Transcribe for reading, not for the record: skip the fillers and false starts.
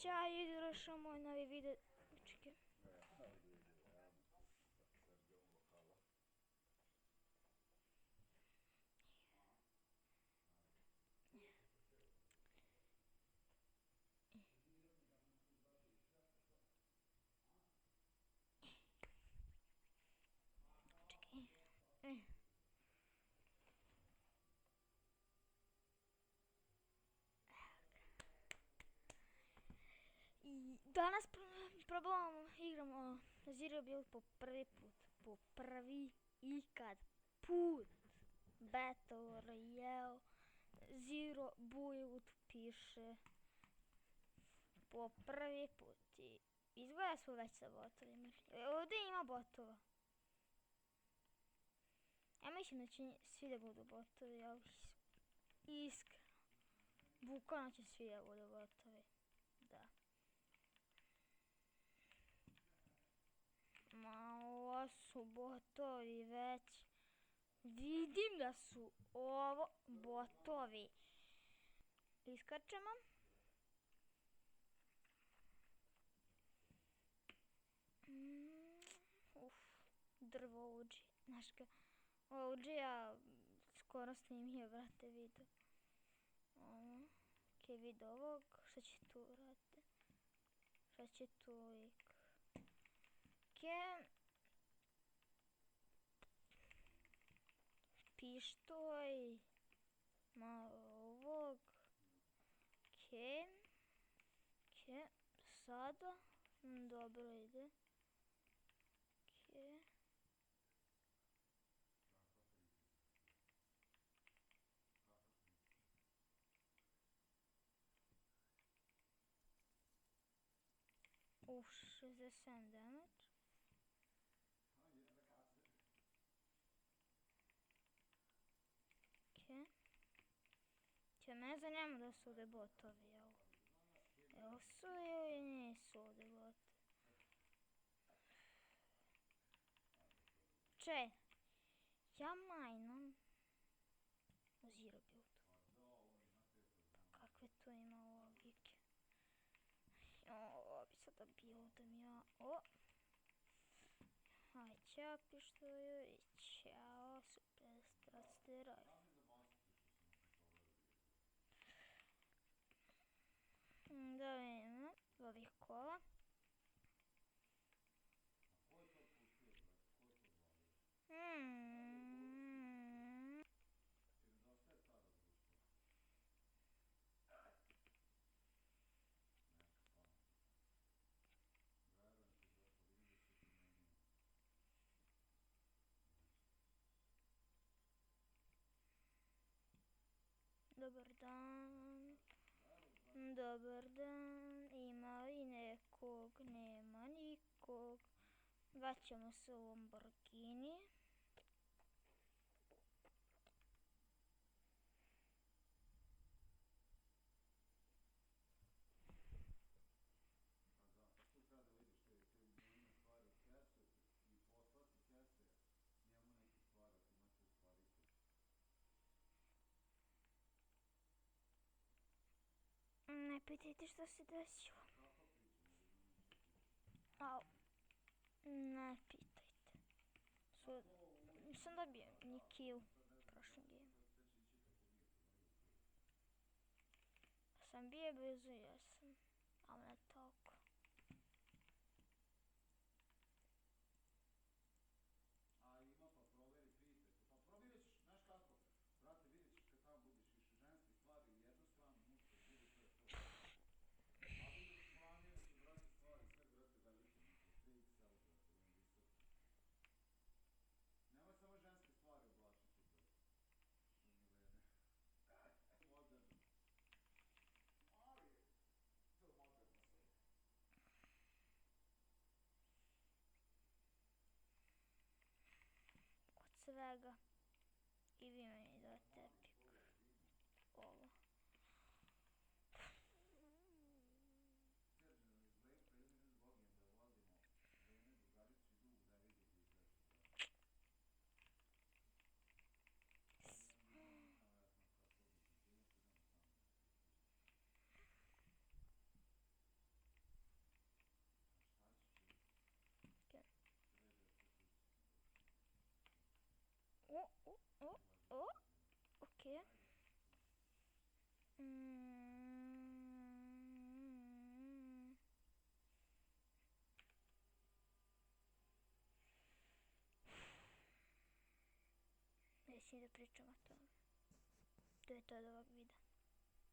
Ćao, igraš moj novi video. Čekaj. I danas probavamo, igramo Zero Build po prvi put. Po prvi ikad put. Battle Royale. Zero Build piše. Po prvi put. I izgleda smo već sa botovima. Ovdje ima botova. Ja mislim da će svi da budu botovi, ali iskreno. Bukvalno će svi da budu botovi. Da. Ma ovo su botovi već. Vidim da su ovo botovi. Iskačemo. Drvo OG. Znaš ga, OG-a skoro snimio, brate, video. Okej, vid ovog. Šta će tu raditi? Šta će tu uvijek? Okej. Pištoj. Malo ovog. Okej. Okej. Sada. Dobro ide. Okej. Uf, 67 damage. Okej. Če me zanima da su ovdje botovi, jel? Jel su ili nisu ovdje botovi? Če, ja majnom u Zero Buildu. Pa kakve tu ima logike? Ovo bi sada buildam ja. Aj, ćao pištoju i ćao super strasteraj. Da vidimo ovih kola. Dobar dan. Dobar dan. Ima li nekog? Nema nikog. Vraćamo se u Lamborghini. Ne pitajte što se desilo. Au. Ne pitajte. Nisam dobio ni kill u prošlom game. Sam bio blizu, jesam. Ali ne toliko. Od svega. I vi meni date epik. Ovo. O, ok. Neću da pričam o tome. To je to od ovog videa.